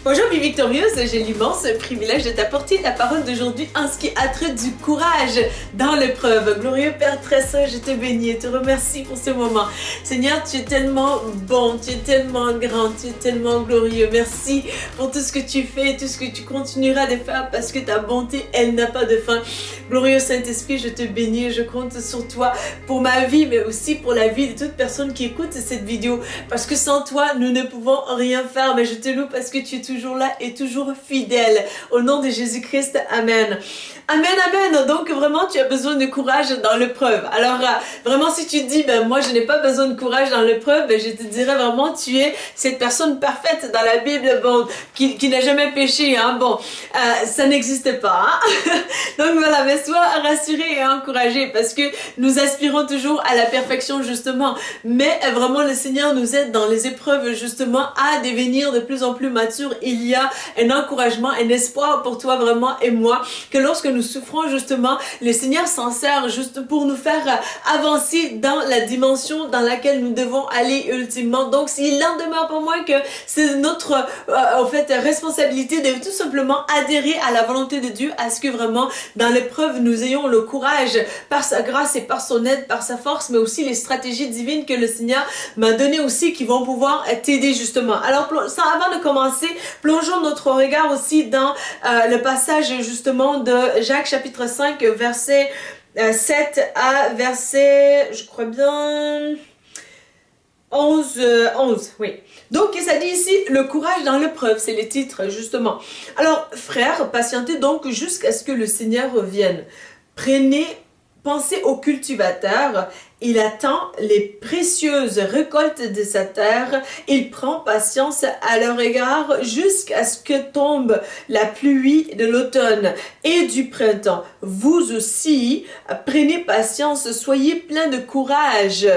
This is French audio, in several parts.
Bonjour vie victorieuse, j'ai l'immense privilège de t'apporter la parole d'aujourd'hui en ce qui a trait du courage dans l'épreuve. Glorieux Père très saint, je te bénis et te remercie pour ce moment. Seigneur, tu es tellement bon, tu es tellement grand, tu es tellement glorieux. Merci pour tout ce que tu fais et tout ce que tu continueras de faire parce que ta bonté, elle n'a pas de fin. Glorieux Saint-Esprit, je te bénis et je compte sur toi pour ma vie, mais aussi pour la vie de toute personne qui écoute cette vidéo. Parce que sans toi, nous ne pouvons rien faire, mais je te loue parce que tu es toujours là et toujours fidèle. Au nom de Jésus-Christ, Amen. Amen, Amen. Donc vraiment, tu as besoin de courage dans l'épreuve. Alors vraiment, si tu te dis, ben moi, je n'ai pas besoin de courage dans l'épreuve, ben, je te dirais vraiment, tu es cette personne parfaite dans la Bible, bon, qui n'a jamais péché, hein. Bon, ça n'existe pas, hein. Donc voilà, mais sois rassuré et encouragé parce que nous aspirons toujours à la perfection, justement. Mais vraiment, le Seigneur nous aide dans les épreuves, justement, à devenir de plus en plus matures. Il y a un encouragement, un espoir pour toi, vraiment, et moi, que lorsque nous souffrons, justement, le Seigneur s'en sert juste pour nous faire avancer dans la dimension dans laquelle nous devons aller ultimement. Donc, il en demeure pour moi que c'est notre, en fait, responsabilité de tout simplement adhérer à la volonté de Dieu, à ce que vraiment, dans l'épreuve, nous ayons le courage, par sa grâce et par son aide, par sa force, mais aussi les stratégies divines que le Seigneur m'a données aussi, qui vont pouvoir t'aider, justement. Alors, avant de commencer, plongeons notre regard aussi dans le passage, justement, de Jacques chapitre 5, verset 7 à verset, je crois bien, 11, oui. Donc, ça dit ici, le courage dans l'épreuve, c'est le titre, justement. Alors, frères, patientez donc jusqu'à ce que le Seigneur revienne. Pensez au cultivateur, il attend les précieuses récoltes de sa terre, il prend patience à leur égard jusqu'à ce que tombe la pluie de l'automne et du printemps. Vous aussi, prenez patience, soyez pleins de courage,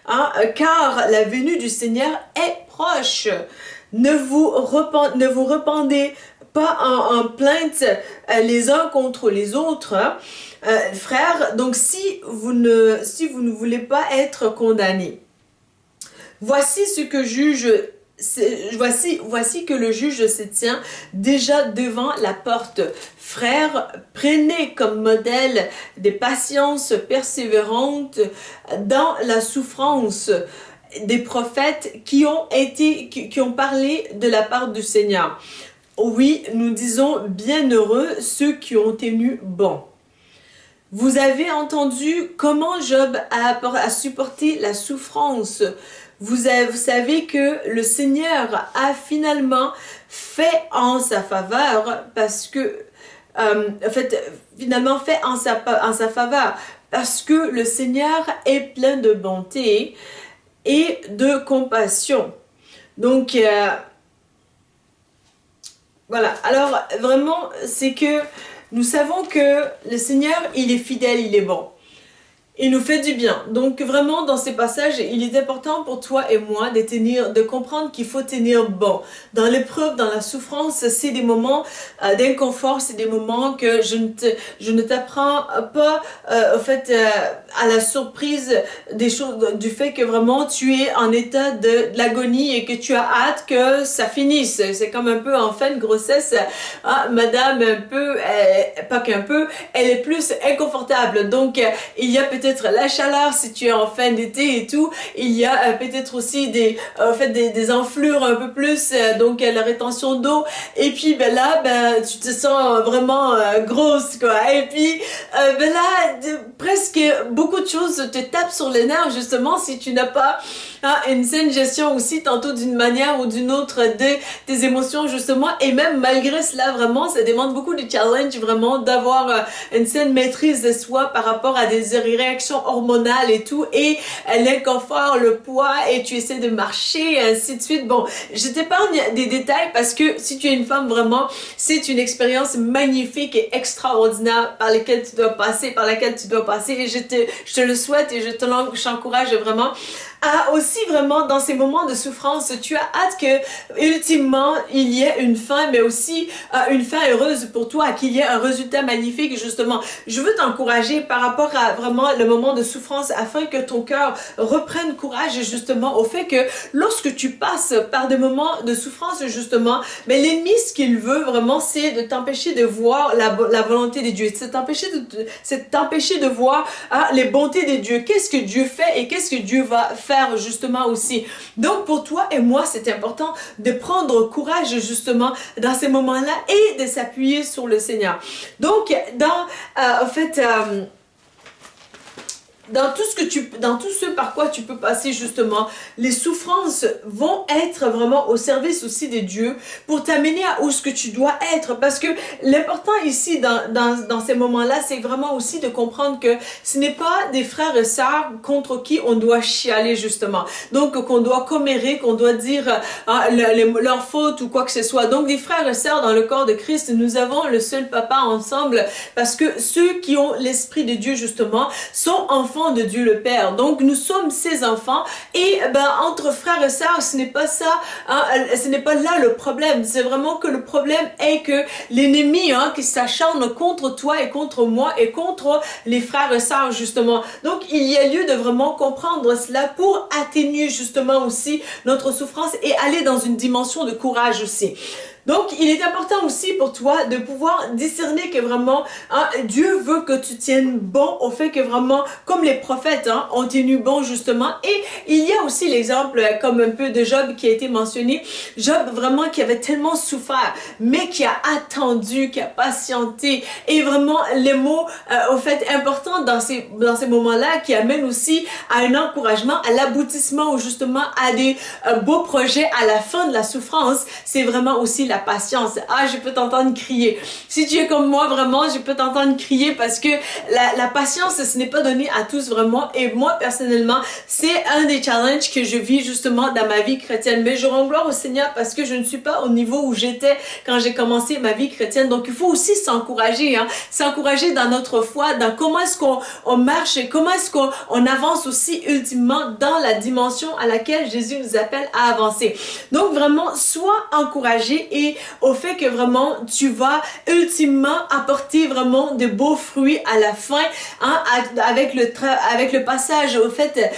hein, car la venue du Seigneur est proche. Ne vous rependez pas en plainte les uns contre les autres, hein. Frères, donc si vous ne voulez pas être condamnés, voici que le juge se tient déjà devant la porte. Frères, prenez comme modèle des patiences persévérantes dans la souffrance des prophètes qui ont parlé de la part du Seigneur. Oui, nous disons bienheureux ceux qui ont tenu bon. Vous avez entendu comment Job a supporté la souffrance. Vous savez que le Seigneur a finalement fait en sa faveur parce que, fait en sa faveur parce que le Seigneur est plein de bonté et de compassion. Donc, voilà. Alors, vraiment, c'est que nous savons que le Seigneur, il est fidèle, il est bon. Il nous fait du bien. Donc vraiment, dans ces passages, il est important pour toi et moi de comprendre qu'il faut tenir bon. Dans l'épreuve, dans la souffrance, c'est des moments d'inconfort, c'est des moments que je ne t'apprends pas, à la surprise des choses, du fait que vraiment tu es en état de l'agonie et que tu as hâte que ça finisse. C'est comme un peu en fin de grossesse, hein, madame un peu, pas qu'un peu, elle est plus inconfortable. Donc il y a peut-être la chaleur si tu es en fin d'été et tout. Il y a peut-être aussi des enflures un peu plus, donc la rétention d'eau. Et puis là, tu te sens vraiment grosse, quoi. Et puis presque beaucoup de choses te tapent sur les nerfs, justement, si tu n'as pas une saine gestion aussi, tantôt d'une manière ou d'une autre de tes émotions, justement. Et même malgré cela, vraiment, ça demande beaucoup de challenge, vraiment, d'avoir une saine maîtrise de soi par rapport à des réactions hormonales et tout, et l'inconfort, le poids, et tu essaies de marcher, et ainsi de suite. Bon, je t'épargne des détails parce que si tu es une femme, vraiment, c'est une expérience magnifique et extraordinaire par laquelle tu dois passer, et je te le souhaite et je t'encourage vraiment à aussi vraiment dans ces moments de souffrance, tu as hâte que ultimement il y ait une fin, mais aussi une fin heureuse pour toi, qu'il y ait un résultat magnifique, justement. Je veux t'encourager par rapport à vraiment le moment de souffrance afin que ton cœur reprenne courage justement au fait que lorsque tu passes par des moments de souffrance justement, mais l'ennemi ce qu'il veut vraiment c'est de t'empêcher de voir la volonté de Dieu, c'est t'empêcher de voir les bontés de Dieu, qu'est-ce que Dieu fait et qu'est-ce que Dieu va faire justement aussi. Donc pour toi et moi c'est important de prendre courage justement dans ces moments-là et de s'appuyer sur le Seigneur. Donc dans tout ce par quoi tu peux passer justement, les souffrances vont être vraiment au service aussi de Dieu pour t'amener à où ce que tu dois être. Parce que l'important ici dans ces moments-là, c'est vraiment aussi de comprendre que ce n'est pas des frères et sœurs contre qui on doit chialer justement. Donc qu'on doit commérer, qu'on doit dire leur faute ou quoi que ce soit. Donc des frères et sœurs dans le corps de Christ, nous avons le seul papa ensemble parce que ceux qui ont l'esprit de Dieu justement sont enfants de Dieu le Père. Donc nous sommes ses enfants et entre frères et sœurs, ce n'est pas ça, ce n'est pas là le problème. C'est vraiment que le problème est que l'ennemi qui s'acharne contre toi et contre moi et contre les frères et sœurs justement. Donc il y a lieu de vraiment comprendre cela pour atténuer justement aussi notre souffrance et aller dans une dimension de courage aussi. Donc, il est important aussi pour toi de pouvoir discerner que vraiment, Dieu veut que tu tiennes bon au fait que vraiment, comme les prophètes ont tenu bon justement. Et il y a aussi l'exemple comme un peu de Job qui a été mentionné. Job vraiment qui avait tellement souffert, mais qui a attendu, qui a patienté. Et vraiment, les mots au fait importants dans ces moments-là qui amènent aussi à un encouragement, à l'aboutissement ou justement à des beaux projets à la fin de la souffrance. C'est vraiment aussi la patience. Je peux t'entendre crier. Si tu es comme moi, vraiment, je peux t'entendre crier parce que la patience, ce n'est pas donné à tous vraiment. Et moi, personnellement, c'est un des challenges que je vis justement dans ma vie chrétienne. Mais je rends gloire au Seigneur parce que je ne suis pas au niveau où j'étais quand j'ai commencé ma vie chrétienne. Donc, il faut aussi s'encourager, s'encourager dans notre foi, dans comment est-ce qu'on marche et comment est-ce qu'on avance aussi ultimement dans la dimension à laquelle Jésus nous appelle à avancer. Donc, vraiment, sois encouragé et au fait que vraiment tu vas ultimement apporter vraiment de beaux fruits à la fin avec le passage au fait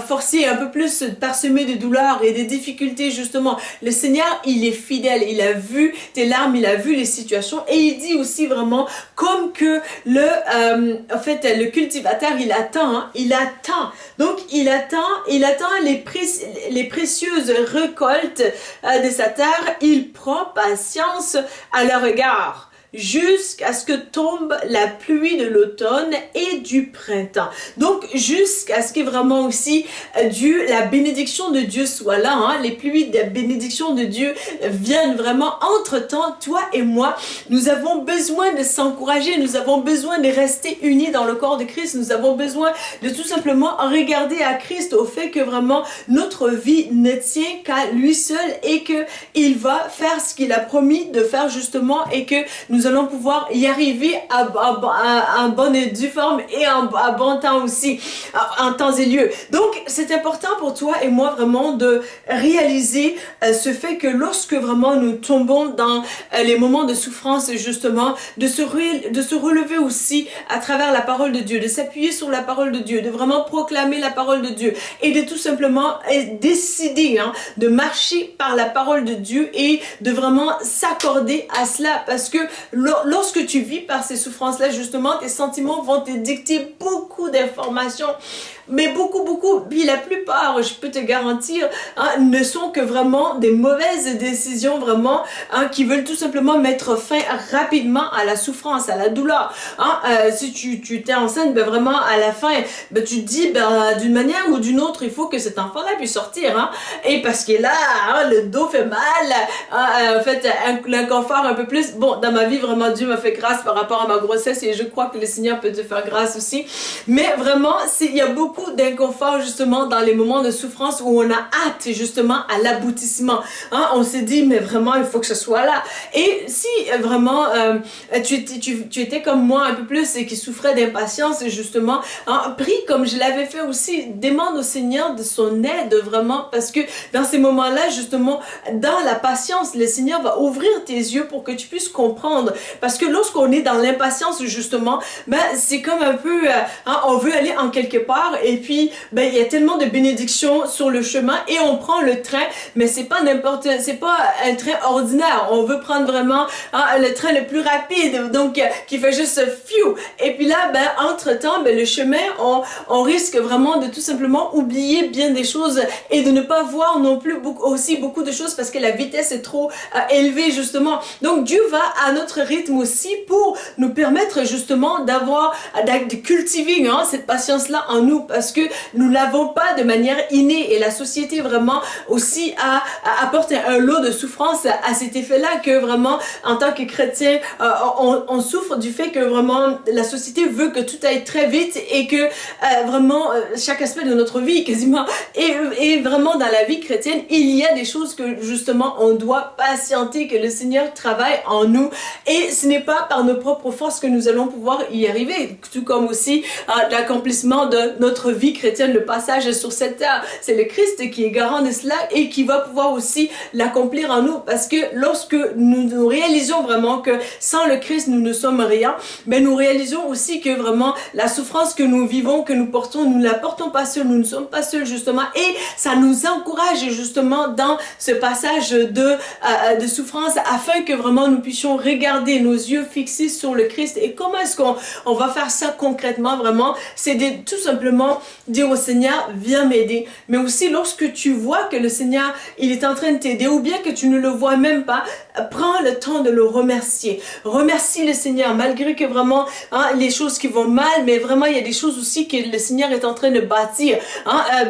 forcé un peu plus parsemé de douleurs et des difficultés justement. Le Seigneur il est fidèle, il a vu tes larmes, il a vu les situations et il dit aussi vraiment comme que le cultivateur il attend, donc il attend les précieuses récoltes de sa terre, il prend patience à leur égard jusqu'à ce que tombe la pluie de l'automne et du printemps. Donc, jusqu'à ce que vraiment aussi la bénédiction de Dieu soit là. Les pluies de bénédiction de Dieu viennent vraiment. Entre-temps, toi et moi, nous avons besoin de s'encourager. Nous avons besoin de rester unis dans le corps de Christ. Nous avons besoin de tout simplement regarder à Christ au fait que vraiment notre vie ne tient qu'à lui seul et que il va faire ce qu'il a promis de faire justement et que nous allons pouvoir y arriver en bonne et due forme et à bon temps aussi, en temps et lieu. Donc, c'est important pour toi et moi vraiment de réaliser ce fait que lorsque vraiment nous tombons dans les moments de souffrance justement, de se relever aussi à travers la parole de Dieu, de s'appuyer sur la parole de Dieu, de vraiment proclamer la parole de Dieu et de tout simplement décider de marcher par la parole de Dieu et de vraiment s'accorder à cela parce que lorsque tu vis par ces souffrances-là, justement, tes sentiments vont te dicter beaucoup d'informations, mais beaucoup. Puis la plupart, je peux te garantir, ne sont que vraiment des mauvaises décisions, vraiment, qui veulent tout simplement mettre fin rapidement à la souffrance, à la douleur. Si tu t'es enceinte, vraiment, à la fin, tu te dis, d'une manière ou d'une autre, il faut que cet enfant-là puisse sortir. Et parce que là, le dos fait mal, en fait, l'inconfort un peu plus. Bon, dans ma vie, vraiment, Dieu m'a fait grâce par rapport à ma grossesse et je crois que le Seigneur peut te faire grâce aussi. Mais vraiment, il y a beaucoup d'inconfort justement dans les moments de souffrance où on a hâte justement à l'aboutissement. On s'est dit, mais vraiment, il faut que ce soit là. Et si vraiment tu étais comme moi un peu plus et qui souffrait d'impatience justement, prie comme je l'avais fait aussi, demande au Seigneur de son aide vraiment parce que dans ces moments-là justement, dans la patience, le Seigneur va ouvrir tes yeux pour que tu puisses comprendre attendre. Parce que lorsqu'on est dans l'impatience, justement, ben, c'est comme un peu, on veut aller en quelque part et puis, ben, il y a tellement de bénédictions sur le chemin et on prend le train, mais c'est pas un train ordinaire. On veut prendre vraiment le train le plus rapide, donc qui fait juste fiou. Et puis là, ben, entre-temps, ben, le chemin, on risque vraiment de tout simplement oublier bien des choses et de ne pas voir non plus beaucoup de choses parce que la vitesse est trop élevée, justement. Donc Dieu va à notre rythme aussi pour nous permettre justement de cultiver cette patience-là en nous parce que nous l'avons pas de manière innée et la société vraiment aussi apporte un lot de souffrance à cet effet-là que vraiment en tant que chrétien on souffre du fait que vraiment la société veut que tout aille très vite et que vraiment chaque aspect de notre vie quasiment et vraiment dans la vie chrétienne il y a des choses que justement on doit patienter, que le Seigneur travaille en nous et ce n'est pas par nos propres forces que nous allons pouvoir y arriver, tout comme aussi l'accomplissement de notre vie chrétienne, le passage sur cette terre, c'est le Christ qui est garant de cela et qui va pouvoir aussi l'accomplir en nous parce que lorsque nous réalisons vraiment que sans le Christ nous ne sommes rien, mais nous réalisons aussi que vraiment la souffrance que nous vivons, que nous portons, nous ne la portons pas seuls, nous ne sommes pas seuls justement et ça nous encourage justement dans ce passage de souffrance afin que vraiment nous puissions regarder nos yeux fixés sur le Christ. Et comment est-ce qu'on va faire ça concrètement vraiment? C'est de tout simplement dire au Seigneur, viens m'aider. Mais aussi lorsque tu vois que le Seigneur, il est en train de t'aider ou bien que tu ne le vois même pas, prends le temps de le remercier. Remercie le Seigneur malgré que vraiment les choses qui vont mal, mais vraiment il y a des choses aussi que le Seigneur est en train de bâtir.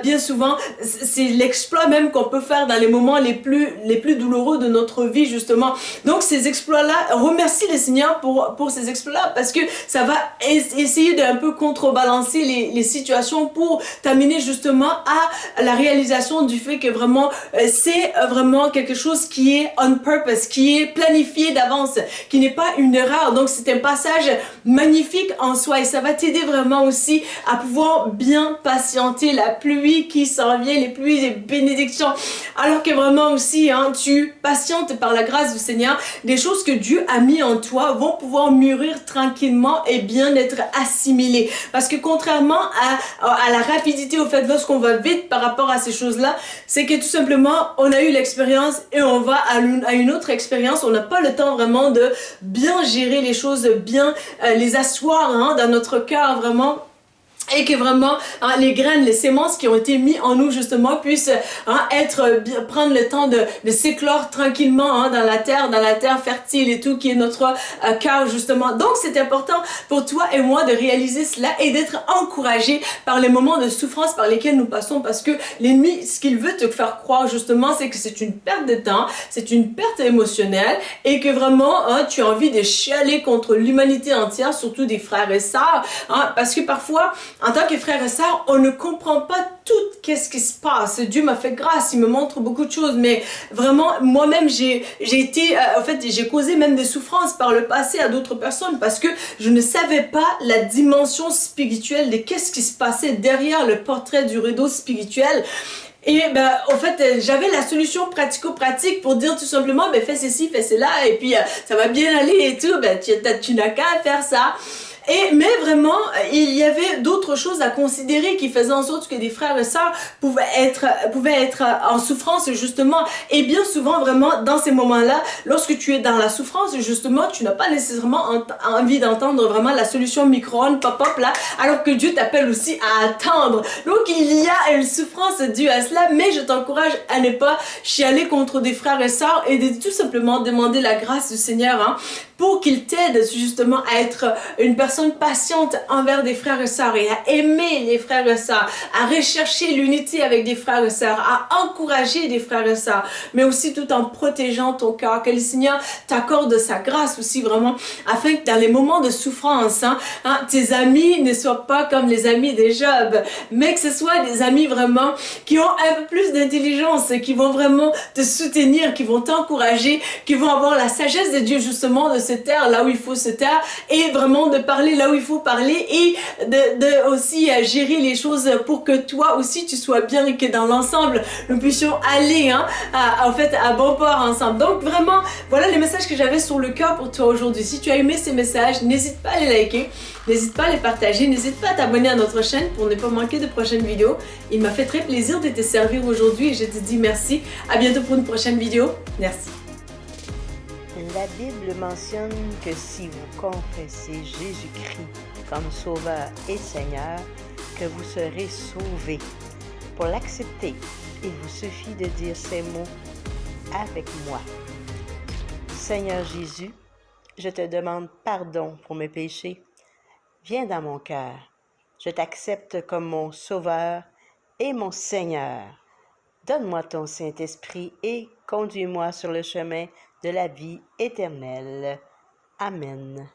Bien souvent, c'est l'exploit même qu'on peut faire dans les moments les plus douloureux de notre vie justement. Donc ces exploits-là, remercie le Seigneur pour ces exploits-là parce que ça va essayer d'un peu contrebalancer les situations pour t'amener justement à la réalisation du fait que vraiment c'est vraiment quelque chose qui est on purpose, qui est planifié d'avance, qui n'est pas une erreur. Donc c'est un passage magnifique en soi et ça va t'aider vraiment aussi à pouvoir bien patienter la pluie qui s'en vient, les pluies et bénédictions. Alors que vraiment aussi, tu patientes par la grâce du Seigneur, des choses que Dieu a mis en toi vont pouvoir mûrir tranquillement et bien être assimilées. Parce que contrairement à la rapidité, au fait, lorsqu'on va vite par rapport à ces choses-là, c'est que tout simplement, on a eu l'expérience et on va à une autre expérience. On n'a pas le temps vraiment de bien gérer les choses, bien les asseoir dans notre cœur vraiment. Et que vraiment les graines, les semences qui ont été mises en nous justement puissent prendre le temps de s'éclore tranquillement dans la terre fertile et tout qui est notre cœur justement. Donc c'est important pour toi et moi de réaliser cela et d'être encouragé par les moments de souffrance par lesquels nous passons parce que l'ennemi, ce qu'il veut te faire croire justement, c'est que c'est une perte de temps, c'est une perte émotionnelle et que vraiment tu as envie de chialer contre l'humanité entière, surtout des frères et sœurs, parce que parfois en tant que frère et sœur, on ne comprend pas tout qu'est-ce qui se passe. Dieu m'a fait grâce, il me montre beaucoup de choses, mais vraiment, moi-même, j'ai causé même des souffrances par le passé à d'autres personnes parce que je ne savais pas la dimension spirituelle de qu'est-ce qui se passait derrière le portrait du rideau spirituel. Et en fait, j'avais la solution pratico-pratique pour dire tout simplement, fais ceci, fais cela, et puis ça va bien aller et tout, tu n'as qu'à faire ça. Mais vraiment, il y avait d'autres choses à considérer qui faisaient en sorte que des frères et sœurs pouvaient être en souffrance justement. Et bien souvent, vraiment, dans ces moments-là, lorsque tu es dans la souffrance, justement, tu n'as pas nécessairement envie d'entendre vraiment la solution micro-ondes pop-up là, alors que Dieu t'appelle aussi à attendre. Donc, il y a une souffrance due à cela, mais je t'encourage à ne pas chialer contre des frères et sœurs et de tout simplement demander la grâce du Seigneur pour qu'il t'aide justement à être une personne patiente envers des frères et sœurs et à aimer les frères et sœurs, à rechercher l'unité avec des frères et sœurs, à encourager des frères et sœurs, mais aussi tout en protégeant ton cœur, que le Seigneur t'accorde sa grâce aussi vraiment, afin que dans les moments de souffrance, tes amis ne soient pas comme les amis de Job, mais que ce soit des amis vraiment qui ont un peu plus d'intelligence, qui vont vraiment te soutenir, qui vont t'encourager, qui vont avoir la sagesse de Dieu justement de se se taire là où il faut se taire et vraiment de parler là où il faut parler et de aussi gérer les choses pour que toi aussi tu sois bien et que dans l'ensemble nous puissions aller en fait à bon port ensemble. Donc vraiment, voilà les messages que j'avais sur le cœur pour toi aujourd'hui. Si tu as aimé ces messages, n'hésite pas à les liker, n'hésite pas à les partager, n'hésite pas à t'abonner à notre chaîne pour ne pas manquer de prochaines vidéos. Il m'a fait très plaisir de te servir aujourd'hui et je te dis merci. À bientôt pour une prochaine vidéo. Merci. La Bible mentionne que si vous confessez Jésus-Christ comme Sauveur et Seigneur, que vous serez sauvés. Pour l'accepter, il vous suffit de dire ces mots avec moi. Seigneur Jésus, je te demande pardon pour mes péchés. Viens dans mon cœur. Je t'accepte comme mon Sauveur et mon Seigneur. Donne-moi ton Saint-Esprit et conduis-moi sur le chemin de la vie éternelle. Amen.